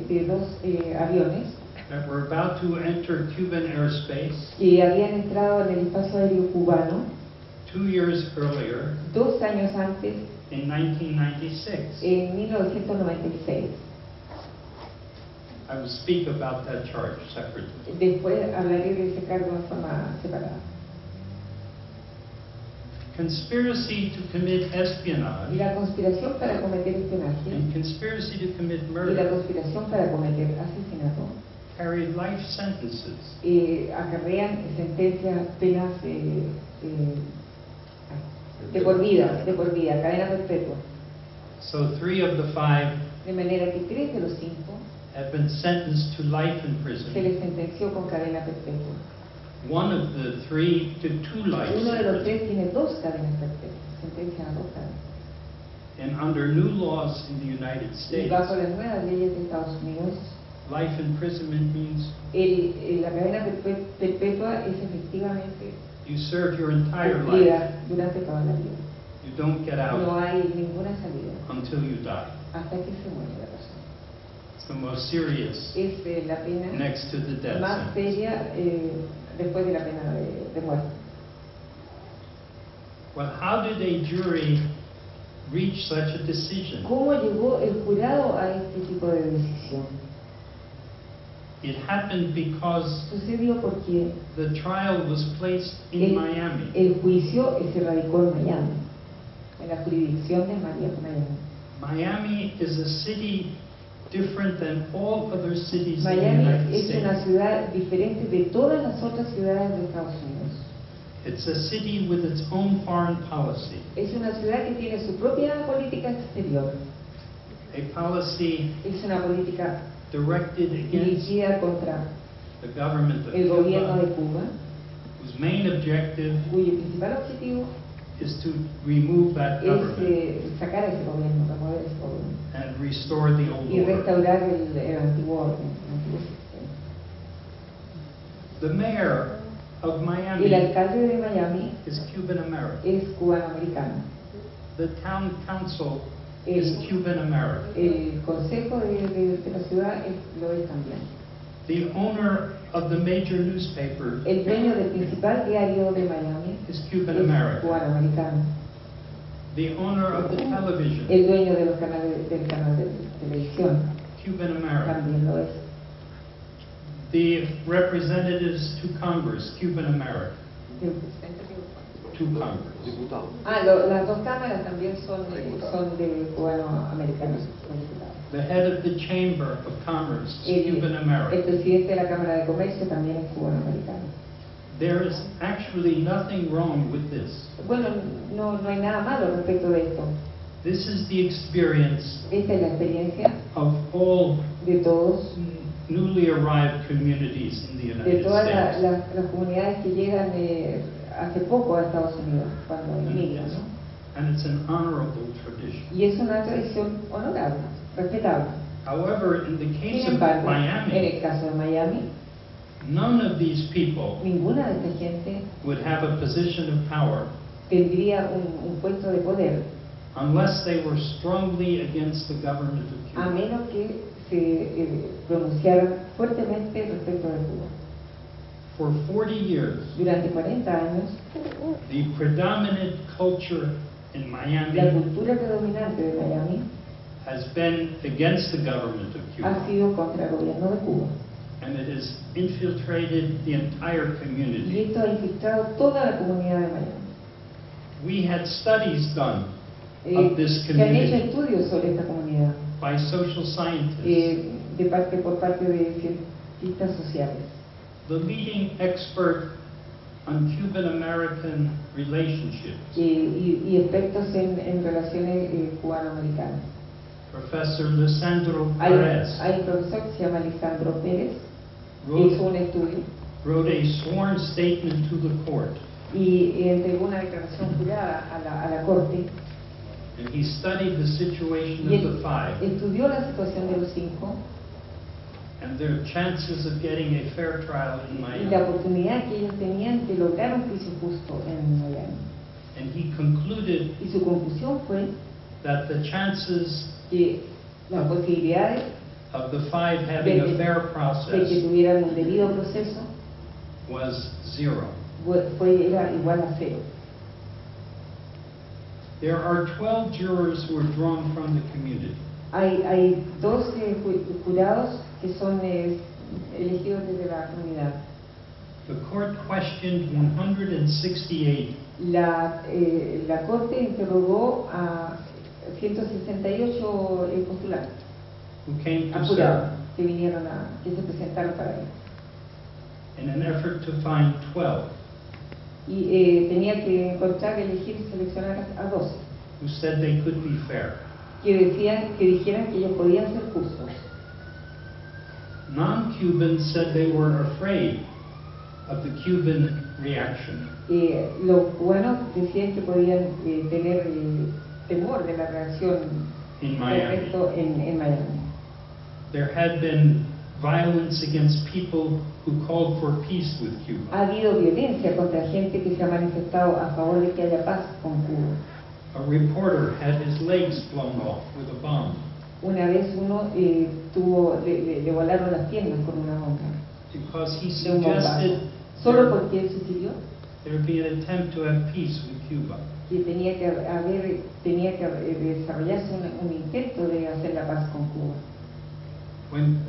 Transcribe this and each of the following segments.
de dos aviones that were about to enter Cuban airspace que habían entrado en el espacio aéreo cubano 2 years earlier 2 años antes, in 1996. en 1996. I will speak about that charge separately. Después hablaré de ese cargo en forma separada. Conspiracy to commit Y espionage la conspiración para cometer espionaje and conspiracy to commit y la murder conspiración para cometer asesinato carried life sentences. acarrean sentencias, penas de por vida, cadena perpetua. So 3 of the 5 De manera que 3 de los 5 have been sentenced to life in se prison. les sentenció con cadena perpetua. 1 of the 3 to 2 life Uno de los 3 sentences. tiene 2 cadenas perpetuas, sentencia a 2 cadenas. And under new laws in the United Y States, bajo las nuevas leyes de Estados Unidos, life imprisonment means la cadena perpetua es efectivamente you serve your entire life. cumplida durante toda la vida. You don't get out No hay ninguna salida until you die. hasta que se muere la persona. It's the most serious Es la pena next to the death más sentence. seria después de la pena de muerte. Well, how did a jury reach such a decision? ¿Cómo llegó el jurado a este tipo de decisión? It happened because Sucedió porque the trial was placed in Miami. el juicio se radicó en Miami, en la jurisdicción de Miami. Miami is a city different than all other cities in the Miami United es una States. ciudad diferente de todas las otras ciudades de Estados Unidos. It's a city with its own foreign policy, Es una ciudad que tiene su propia política exterior. a policy Es una política directed against dirigida contra the government of el gobierno de Cuba, Cuba, whose main objective cuyo principal objetivo is to remove that es government sacar a ese gobierno, remover ese gobierno and restore the old y order. restaurar el antiguo orden, el antiguo sistema. The mayor of El Miami alcalde de Miami is Cuban American. es cubano-americano. The town council is El, Cuban American. el consejo de la ciudad lo es también. The owner of the major newspaper El dueño del principal diario de Miami is Cuban es American. cubano-americano. The owner of the television, El dueño de los canales, del canal de televisión Cuban American. también lo es. The representatives to Congress, Cuban American. To Congress. Las dos cámaras también son de cubano-americanos. The head of the Chamber of Commerce is Cuban El American. presidente de la Cámara de Comercio también es cubano-americano. There is actually nothing wrong with this. Bueno, no hay nada malo respecto de esto. This is the experience Esta es la experiencia of all de todos, newly arrived communities in the de United todas States. las comunidades que llegan hace poco a Estados Unidos, cuando emigran, ¿no? And it's an honorable tradition. Y es una tradición honorable, respetable. However, in the case Sin of embargo, en Miami, el caso de Miami, none of these people ninguna de esta gente would have a position of power tendría un puesto de poder unless they were strongly against the government of a Cuba. menos que se pronunciaran fuertemente respecto de Cuba. For 40 years, Durante 40 años, the predominant culture in la Miami cultura predominante de Miami has been against the government of ha Cuba, sido contra el gobierno de Cuba. and it has infiltrated the entire Y community. esto ha infiltrado toda la comunidad de Miami. We had studies done of this Se han hecho community estudios sobre esta comunidad by social scientists. por parte de cientistas sociales. The leading expert on Cuban-American relationships, Y expertos en relaciones cubano-americanas. Professor Lisandro Hay Perez, un profesor que se llama Lisandro Pérez, que hizo un estudio wrote a sworn statement to the court, y entregó una declaración jurada a la corte and he studied the situation y of the 5 estudió la situación de los 5 and their chances of getting a fair trial in y la Miami. oportunidad que ellos tenían de lograr un juicio justo en Miami. And he concluded Y su conclusión fue that the chances que las posibilidades of the five having a fair de que process tuvieran un debido proceso was 0. era igual a 0. There are 12 jurors who are drawn from the community. Hay 12 jurados que son elegidos desde la comunidad. The court questioned 168 La corte interrogó a 168 postulantes, who came to jurados, serve que se presentaron para él. in an effort to find 12 Y tenía que encontrar, elegir y seleccionar a 12 who said they could be fair. que dijeran que ellos podían ser justos. Non-Cubans said they were afraid of the Cuban reaction. Los cubanos decían que podían tener temor de la reacción In del Miami. resto en Miami. There had been violence against people who called for peace with Cuba. Ha habido violencia contra gente que se ha manifestado a favor de que haya paz con Cuba. A reporter had his legs blown off with a bomb Una vez uno le volaron las piernas con una bomba, because he de un bombazo, suggested solo porque él sugirió there be an attempt to have peace with Cuba. que tenía que desarrollarse un intento de hacer la paz con Cuba. When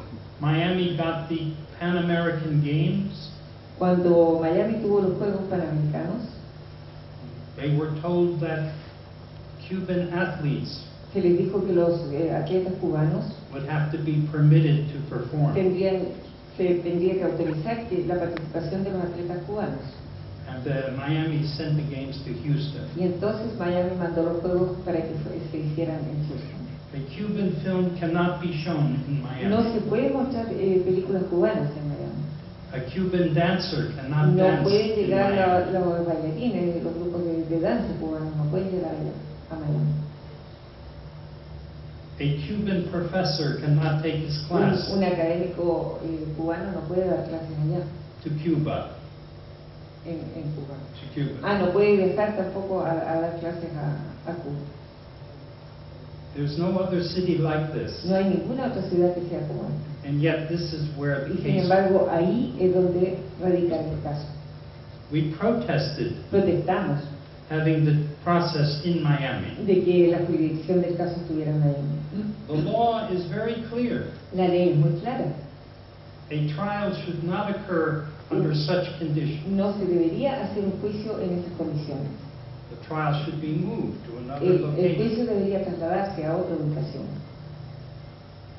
Miami got the Pan American Games, Cuando Miami tuvo los Juegos Panamericanos, they were told that Cuban athletes se les dijo que los atletas cubanos would have to be permitted to perform. se tendría que autorizar la participación de los atletas cubanos. And Miami sent the games to Houston. Y entonces Miami mandó los Juegos para que se hicieran en Houston. A Cuban film cannot be shown in No Miami. se puede mostrar películas cubanas en Miami. A Cuban dancer cannot No dance pueden in llegar Miami. los bailarines, los grupos de danza cubanos, no pueden llegar allá, a Miami. A Cuban professor cannot take his class Un académico cubano no puede dar clases allá, to Cuba. en Cuba. To Cuba. No puede viajar tampoco a dar clases a Cuba. There's no other city like this. No hay ninguna otra ciudad que sea cubana. And yet this is where the Y sin case. embargo, ahí es donde radica el caso. We protested Protestamos having the process in Miami. de que la jurisdicción del caso estuviera en Miami. The law is very clear. La ley es muy clara. A trial should not occur under such conditions. No se debería hacer un juicio en esas condiciones. The trial should be moved to another El location. juicio debería trasladarse a otra ubicación.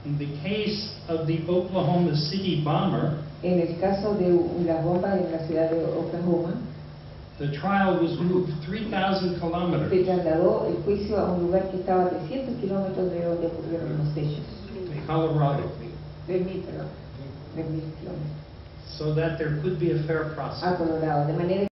In the case of the Oklahoma City bomber, En el caso de las bombas en la ciudad de Oklahoma, the trial was moved 3,000 se kilometers trasladó el juicio a un lugar que estaba a 300 kilómetros de donde ocurrieron los hechos. to Colorado, 3.000 kilómetros. so that there could be a fair process. A Colorado, de manera